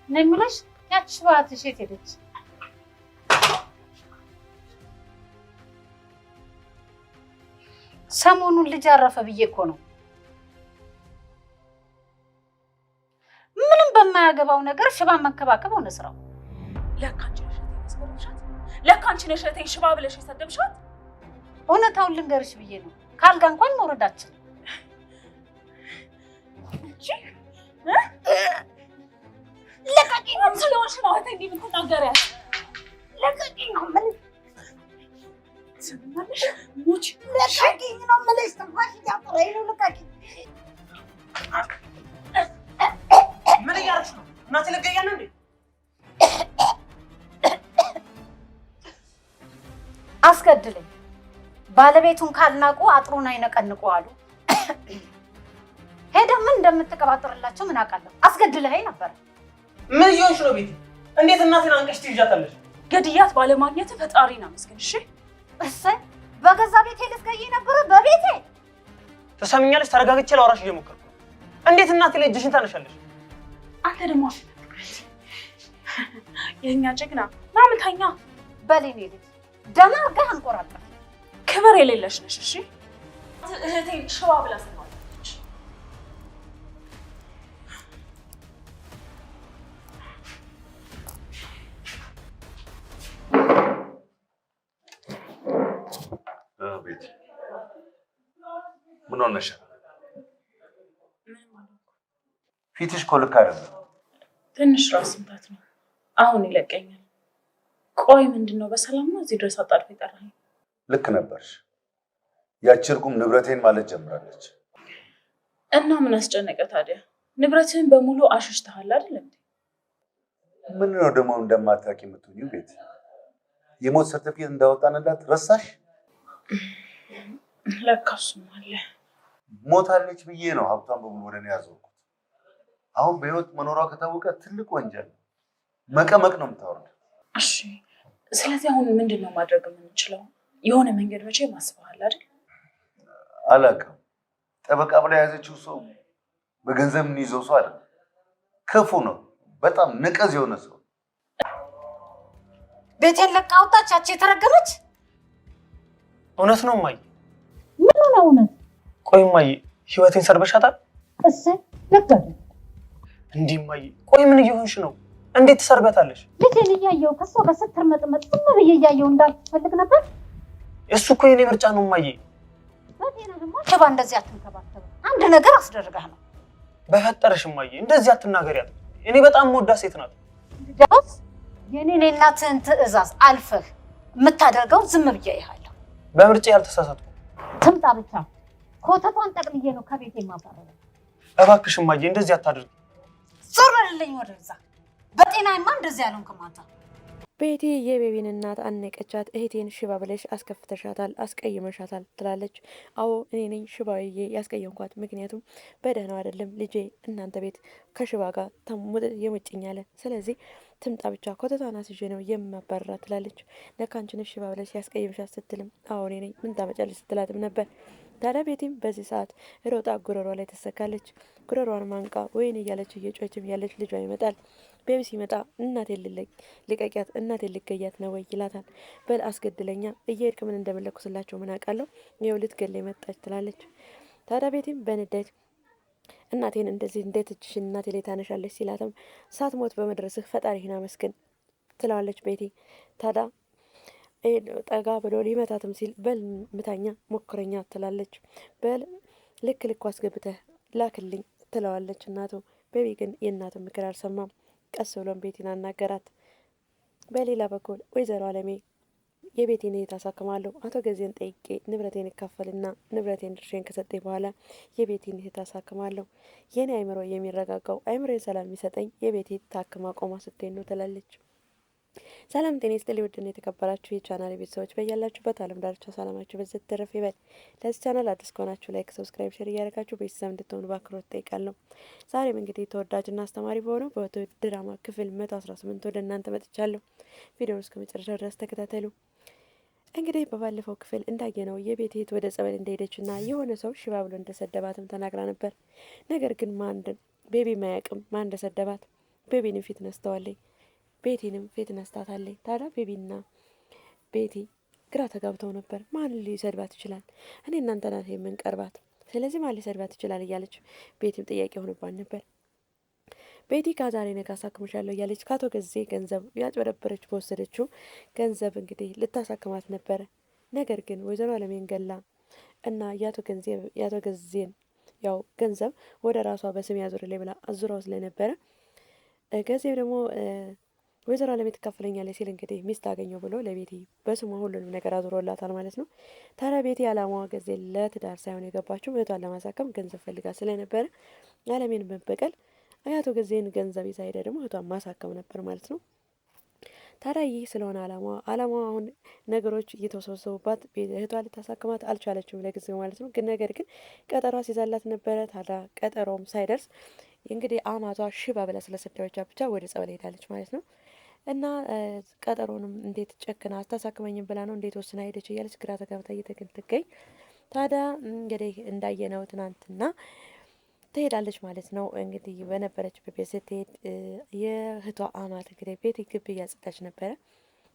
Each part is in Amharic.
ነምለሽ ያችዋት ሸት ሄደች ሰሞኑን ልጅ አረፈ ብዬ እኮ ነው ምንም በማያገባው ነገር ሽባ መንከባከብ ሆነ ስራው ለካንቺ ነሽ እህቴን ሽባ ብለሽ የሰደብሻት እውነታውን ልንገርሽ ብዬ ነው ካልጋ እንኳን መውረዳችን ለካኪ ነው ስለሆንሽ ነው እህቴ እንዲህ የምትናገሪያት ለካኪ ነው ምን ሰማሽ ሙች ለካኪ ነው ማለት ተፋሽ ያጠረይ ነው ለካኪ ምን እያደረግሽ ነው እናቴ ለገያና እንዴ አስገድለኝ ባለቤቱን ካልናቁ አጥሩን አይነቀንቁ አሉ ሄደ ምን እንደምትቀባጥርላቸው ምን አውቃለሁ አስገድለኝ ነበር ምን ይሆንሽ ነው ቤቲ እንዴት እናቴን አንቀሽ ትይዣታለሽ ገድያት ባለማግኘት ፈጣሪና መስገን እሺ እሰይ በገዛ ቤቴ ልትገይ ነበር በቤቴ ተሰምኛለሽ ተረጋግቼ ላወራሽ እየሞከርኩ እንዴት እናቴ ላይ እጅሽን ታነሻለሽ አንተ ደግሞ የኛ ጀግና ናምታኛ በሌኔ ልጅ ደማ አርጋህ አንቆራጣ ክብር የሌለሽ ነሽ እሺ እህቴ ሽባ ብላ ሰማለች ቤት ምን ሆነሽ ፊትሽ እኮ ልክ አይደለም ትንሽ ራስ ምታት ነው አሁን ይለቀኛል ቆይ ምንድነው በሰላም ነው እዚህ ድረስ አጣድፈ ይጠራኝ ልክ ነበርሽ ያቺ እርጉም ንብረቴን ማለት ጀምራለች እና ምን አስጨነቀ ታዲያ ንብረትህን በሙሉ አሽሽተሃል አይደል እንዴ ምን ነው ደግሞ እንደማታውቂ የምትሆኚው ቤት የሞት ሰርተፊኬት እንዳወጣንላት ረሳሽ ለካሱም አለ ሞታለች ብዬ ነው ሀብቷን በሙሉ ወደ እኔ ያዘውኩት አሁን በህይወት መኖሯ ከታወቀ ትልቅ ወንጀል መቀመቅ ነው የምታወርድ እሺ ስለዚህ አሁን ምንድነው ማድረግ የምንችለው የሆነ መንገድ መቼ ማስበሃል አይደል አላውቅም ጠበቃ ብላ ያዘችው ሰው በገንዘብ የሚይዘው ሰው አይደል ክፉ ነው በጣም ንቀዝ የሆነ ሰው ቤቴን ለቃ አውጣች ያቺ የተረገመች እውነት ነው ማይ ምን ነው እውነት ቆይ ማይ ህይወቴን ሰርበሻታል እሰይ ለቀደ እንዲህ ማይ ቆይ ምን እየሆንሽ ነው እንዴት ትሰርበታለሽ ልጄን እያየሁ ከሷ በስተር መጥመጥ ዝም ብዬ እያየሁ እንዳልፈልግ ነበር እሱ እኮ የኔ ምርጫ ነው ማይ በቴና ደግሞ ተባ እንደዚህ አትንከባከብ አንድ ነገር አስደርጋህ ነው በፈጠረሽ ማይ እንደዚህ አትናገሪያት እኔ በጣም ሞዳ ሴት ናት ዳስ የኔን እናትህን ትዕዛዝ አልፈህ የምታደርገው ዝም ብዬ ይሃለሁ በምርጫ ያልተሳሳትኩ ትምጣ ብቻ ኮተቷን ጠቅልዬ ነው ከቤቴ የማባረረው እባክሽ ማይ እንደዚህ አታድርጊ ዞር በልልኝ ወደዛ በጤናማ እንደዚህ ያለውን ከማታ ቤቲ የቤቢን እናት አነቀቻት እህቴን ሽባ ብለሽ አስከፍተሻታል አስቀይመሻታል ትላለች አዎ እኔ ነኝ ሽባዬ ያስቀየምኳት ምክንያቱም በደህናው አይደለም ልጄ እናንተ ቤት ከሽባ ጋር የሙጭኛለ ስለዚህ ትምጣ ብቻ ኮተቷን አስይዤ ነው የማባረራት ትላለች ለካንቺ ነሽ ሽባ ብለሽ ያስቀይምሻት ስትልም አዎ እኔ ነኝ ምን ታመጫለሽ ስትላትም ነበር ታዲያ ቤቲም በዚህ ሰዓት ሮጣ ጉረሯ ላይ ተሰካለች ጉረሯን ማንቃ ወይኔ እያለች እየጮችም ያለች ልጇ ይመጣል ቤቢ ሲመጣ እናቴ ልቀቂያት እናቴ ልገያት ነው ወይ ይላታል በል አስገድለኛ እየሄድክ ምን እንደመለኩስላቸው ምን አውቃለሁ ይኸው ልትገለኝ መጣች ትላለች ታዲያ ቤቲም በንዴት እናቴን እንደዚህ እንዴት እጅሽን እናቴ ላይ ታነሻለች ሲላትም ሳትሞት በመድረስህ ፈጣሪህን አመስግን ትለዋለች ቤቲ ታዲያ ጠጋ ብሎ ሊመታትም ሲል በል ምታኛ ሞክረኛ ትላለች በል ልክ አስገብተህ ላክልኝ ትለዋለች እናቱ ቤቢ ግን የእናቱ ምክር አልሰማም ቀስ ብሎም ቤቲን አናገራት በሌላ በኩል ወይዘሮ አለሜ የቤቴን እህት አሳክማለሁ አቶ ገዜን ጠይቄ ንብረቴን እካፈልና ንብረቴን ድርሼን ከሰጠኝ በኋላ የቤቴን እህት አሳክማለሁ የኔ አይምሮ የሚረጋጋው አይምሮዬን ሰላም የሚሰጠኝ የቤቴ ታክማ ቆማ ስትሄድ ነው ትላለች ሰላም ጤና ይስጥልኝ ውድና የተከበራችሁ የቻናል ቤተሰቦች በያላችሁበት ዓለም ዳርቻ ሰላማችሁ በዘት ተረፍ ይበል ለዚህ ቻናል አዲስ ከሆናችሁ ላይክ ሰብስክራይብ ሼር እያደረጋችሁ ቤተሰብ እንድትሆኑ በአክብሮት እጠይቃለሁ ዛሬም እንግዲህ ተወዳጅና አስተማሪ በሆነው በትሁት ድራማ ክፍል 118 ወደ እናንተ መጥቻለሁ ቪዲዮውን እስከ መጨረሻው ድረስ ተከታተሉ እንግዲህ በባለፈው ክፍል እንዳየነው የቤት እህት ወደ ጸበል እንደሄደችና የሆነ ሰው ሽባ ብሎ እንደሰደባትም ተናግራ ነበር ነገር ግን ቤቢ ማያቅም ማን እንደሰደባት ቤቢንም ፊት ነስተዋለች፣ ቤቲንም ፊት ነስታታለች። ታዲያ ቤቢና ቤቲ ግራ ተጋብተው ነበር። ማን ሊሰድባት ይችላል? እኔ እናንተ ናት የምንቀርባት፣ ስለዚህ ማን ሊሰድባት ይችላል እያለች ቤቲም ጥያቄ ሆኖባት ነበር። ቤቲ ከዛሬ ነገ አሳክምሻለሁ እያለች ከአቶ ገዜ ገንዘብ ያጭበረበረች በወሰደችው ገንዘብ እንግዲህ ልታሳክማት ነበረ። ነገር ግን ወይዘሮ አለሜን ገላ እና የአቶ ገዜን ያው ገንዘብ ወደ ራሷ በስም ያዞርልኝ ብላ አዙራው ስለነበረ ገዜም ደግሞ ወይዘሮ አለሜ ትካፈለኛለች ሲል እንግዲህ ሚስት አገኘው ብሎ ለቤቲ በስሟ ሁሉንም ነገር አዙሮላታል ማለት ነው። ታዲያ ቤቲ አላማዋ ገዜ ለትዳር ሳይሆን የገባችው እህቷን ለማሳከም ገንዘብ ፈልጋ ስለነበረ አለሜን መበቀል፣ አያቶ ገዜን ገንዘብ ይዛ ሄዳ ደግሞ እህቷን ማሳከም ነበር ማለት ነው። ታዲያ ይህ ስለሆነ አላማዋ አሁን ነገሮች እየተወሳሰቡባት እህቷ ልታሳክማት አልቻለችም ለጊዜው ማለት ነው። ግን ነገር ግን ቀጠሯ ሲዛላት ነበረ። ታዲያ ቀጠሮም ሳይደርስ እንግዲህ አማቷ ሽባ ብላ ስለሰዳዮቻ ብቻ ወደ ጸበል ሄዳለች ማለት ነው። እና ቀጠሮንም እንዴት ጨክና አታሳክመኝም ብላ ነው እንዴት ወስና ሄደች እያለች ግራ ተጋብታ እየተገኝ ታዲያ እንግዲህ እንዳየነው ትናንትና ትሄዳለች ማለት ነው። እንግዲህ በነበረችበት ቤት ስትሄድ የእህቷ አማት እንግዲህ ቤት ግብ እያጸዳች ነበረ።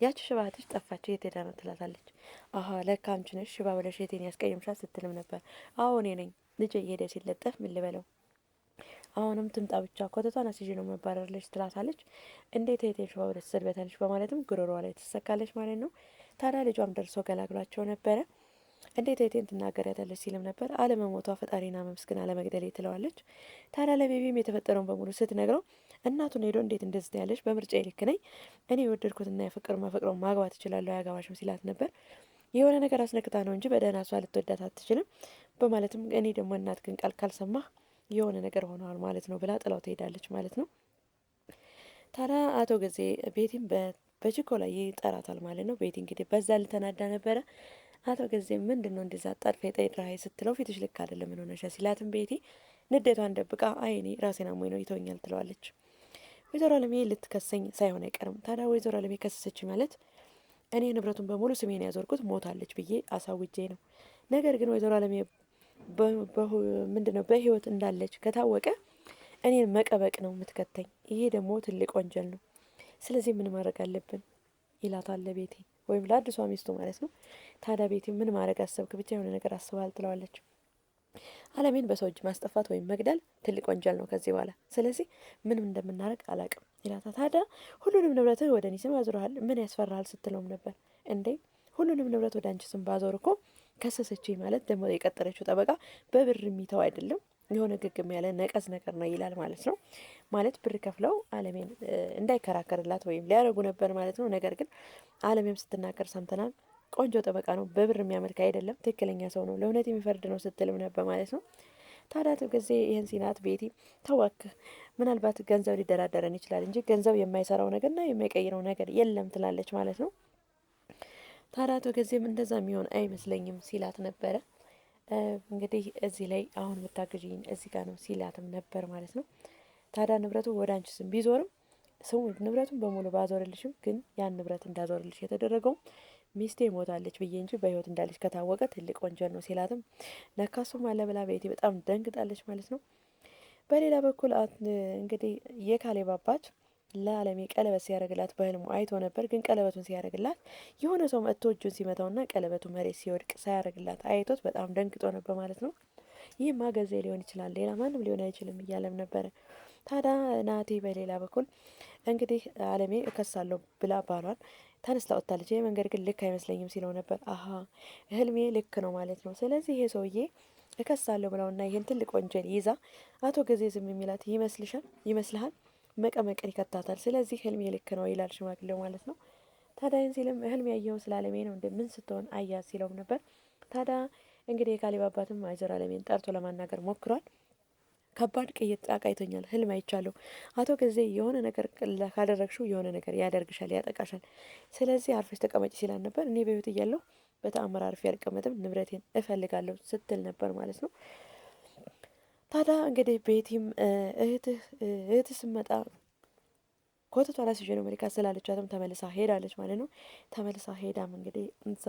ያቺ ሽባ እህትሽ ጠፋች፣ የት ሄዳ ነው ትላታለች። አሀ ለካ አንቺ ነሽ ሽባ ብለሽ የቴን ያስቀየምሻት ስትልም ነበር። አዎ እኔ ነኝ፣ ልጄ እየሄደ ሲለጠፍ ምን ልበለው፣ አሁንም ትምጣ ብቻ ኮተቷን አስይዤ ነው መባረርለች ትላታለች። እንዴት እህቴን ሽባ ብለሽ ትሰድቢያታለሽ በማለትም ጉሮሯ ላይ ትሰካለች ማለት ነው። ታዲያ ልጇም ደርሶ ገላግሏቸው ነበረ። እንዴት እህቴን ትናገሪያታለች ሲልም ነበር። አለመሞቷ ፈጣሪና መመስገን አለመግደሌ ትለዋለች። ታዲያ ለቤቢም የተፈጠረውን በሙሉ ስትነግረው እናቱን ሄዶ እንዴት እንደዚህ ያለች በምርጫ ልክ ነኝ እኔ የወደድኩትና ማፈቅረው ማግባት እችላለሁ አያገባሽም ሲላት ነበር። የሆነ ነገር አስነክታ ነው እንጂ በደህና እሷ ልትወዳት አትችልም በማለትም እኔ ደግሞ እናት ግን ቃል ካልሰማህ የሆነ ነገር ሆነዋል ማለት ነው ብላ ጥላው ትሄዳለች ማለት ነው። ታዲያ አቶ ጊዜ ቤቲም በችኮላ ይጠራታል ማለት ነው። ቤቲ እንግዲህ በዛ ልተናዳ ነበረ። አቶ ጊዜ ምንድን ነው እንደዛ ጣድፈ የጠራኸኝ ስትለው ፊትሽ ልክ አይደለም ምን ሆነሻ ሲላትም ቤቲ ንዴቷን ደብቃ አይኔ ራሴን አሞኝ ነው ይተወኛል ትለዋለች። ወይዘሮ አለሜ ልትከሰኝ ሳይሆን አይቀርም። ታዲያ ወይዘሮ አለሜ ከሰሰች ማለት እኔ ንብረቱን በሙሉ ስሜን ያዞርኩት ሞታለች ብዬ አሳውጄ ነው። ነገር ግን ወይዘሮ አለሜ ምንድነው በህይወት እንዳለች ከታወቀ እኔን መቀበቅ ነው የምትከተኝ። ይሄ ደግሞ ትልቅ ወንጀል ነው። ስለዚህ ምን ማድረግ አለብን ይላታል ለቤቲ ወይም ለአዲሷ ሚስቱ ማለት ነው። ታዲያ ቤቲ ምን ማድረግ አሰብክ? ብቻ የሆነ ነገር አስበሃል ትለዋለች። አለሜን በሰው እጅ ማስጠፋት ወይም መግደል ትልቅ ወንጀል ነው ከዚህ በኋላ ስለዚህ ምንም እንደምናደርግ አላውቅም ይላታል። ታዲያ ሁሉንም ንብረትህ ወደ እኔ ስም አዙረሃል ምን ያስፈራሃል ስትለውም ነበር። እንዴ ሁሉንም ንብረት ወደ አንቺ ስም ባዞር እኮ ከሰሰችኝ ማለት ደግሞ የቀጠረችው ጠበቃ በብር የሚተው አይደለም የሆነ ግግም ያለ ነቀዝ ነገር ነው ይላል ማለት ነው። ማለት ብር ከፍለው አለሜን እንዳይከራከርላት ወይም ሊያደርጉ ነበር ማለት ነው። ነገር ግን አለሜም ስትናገር ሰምተናል። ቆንጆ ጠበቃ ነው፣ በብር የሚያመልክ አይደለም፣ ትክክለኛ ሰው ነው፣ ለእውነት የሚፈርድ ነው ስትልም ነበር ማለት ነው። ታዲያ ጊዜ ይህን ሲናት ቤቲ ተዋክህ ምናልባት ገንዘብ ሊደራደረን ይችላል እንጂ ገንዘብ የማይሰራው ነገርና የማይቀይረው ነገር የለም ትላለች ማለት ነው። ታዲያ ጊዜም እንደዛ የሚሆን አይመስለኝም ሲላት ነበረ። እንግዲህ እዚህ ላይ አሁን ብታግዥኝ እዚህ ጋር ነው ሲላትም ነበር ማለት ነው። ታዲያ ንብረቱ ወደ አንቺ ስም ቢዞርም ስሙ ንብረቱን በሙሉ ባዞርልሽም ግን ያን ንብረት እንዳዞርልሽ የተደረገው ሚስቴ ሞታለች ብዬ እንጂ በህይወት እንዳለች ከታወቀ ትልቅ ወንጀል ነው ሲላትም ነካሱም አለ ብላ ቤቲ በጣም ደንግጣለች ማለት ነው። በሌላ በኩል እንግዲህ የካሌብ አባት ለአለሜ ቀለበት ሲያደርግላት በህልሙ አይቶ ነበር። ግን ቀለበቱን ሲያደርግላት የሆነ ሰው መጥቶ እጁን ሲመታውና ቀለበቱ መሬት ሲወድቅ ሳያደርግላት አይቶት በጣም ደንግጦ ነበር ማለት ነው። ይህ ማገዜ ሊሆን ይችላል ሌላ ማንም ሊሆን አይችልም እያለም ነበረ። ታዲያ ናቲ በሌላ በኩል እንግዲህ አለሜ እከሳለሁ ብላ ባሏን ተነስታ ወጥታለች። ይህ መንገድ ግን ልክ አይመስለኝም ሲለው ነበር። አሀ ህልሜ ልክ ነው ማለት ነው። ስለዚህ ይሄ ሰውዬ እከሳለሁ ብለውና ይህን ትልቅ ወንጀል ይዛ አቶ ጊዜ ዝም የሚላት ይመስልሃል? መቀመቀን ይከታታል። ስለዚህ ህልሜ ልክ ነው ይላል ሽማግሌው ማለት ነው። ታዲያ ይህን ሲልም ህልሜ ያየኸው ስለ አለሜ ነው እንደምን ስትሆን አያት ሲለውም ነበር። ታዲያ እንግዲህ የካሌብ አባትም ወይዘሮ አለሜን ጠርቶ ለማናገር ሞክሯል። ከባድ ቅይጥ አቃይቶኛል፣ ህልም አይቻለሁ። አቶ ጊዜ የሆነ ነገር ካደረግሽው የሆነ ነገር ያደርግሻል፣ ያጠቃሻል። ስለዚህ አርፈሽ ተቀመጪ ሲላል ነበር። እኔ በህይወት እያለሁ በተአምር አርፌ አልቀመጥም፣ ንብረቴን እፈልጋለሁ ስትል ነበር ማለት ነው። ታዲያ እንግዲህ ቤቲም እህትህ ስመጣ ኮተቷ ላስይዤ ነው መልካ ስላለቻትም ተመልሳ ሄዳለች ማለት ነው። ተመልሳ ሄዳም እንግዲህ እዛ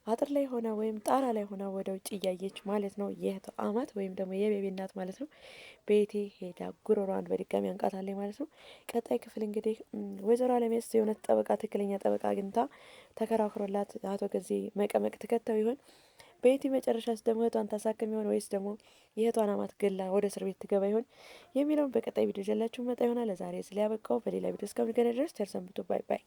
አጥር ላይ ሆና ወይም ጣራ ላይ ሆና ወደ ውጭ እያየች ማለት ነው። የእህቷ አማት ወይም ደግሞ የቤቢ እናት ማለት ነው። ቤቴ ሄዳ ጉሮሯን በድጋሚ አንቃታለች ማለት ነው። ቀጣይ ክፍል እንግዲህ ወይዘሮ አለሚያስ የሆነ ጠበቃ ትክክለኛ ጠበቃ አግኝታ ተከራክሮላት አቶ ገዜ መቀመቅ ትከተው ይሆን? በየቲ መጨረሻስ ደግሞ እህቷን ታሳክም ይሆን ወይስ ደግሞ የእህቷን አማት ገላ ወደ እስር ቤት ትገባ ይሆን የሚለውን በቀጣይ ቪዲዮ ይዤላችሁ መጣ ይሆናል። ለዛሬ ስለ ያበቃው በሌላ ቪዲዮ እስከምንገናኝ ድረስ ቸር ሰንብቱ። ባይ ባይ።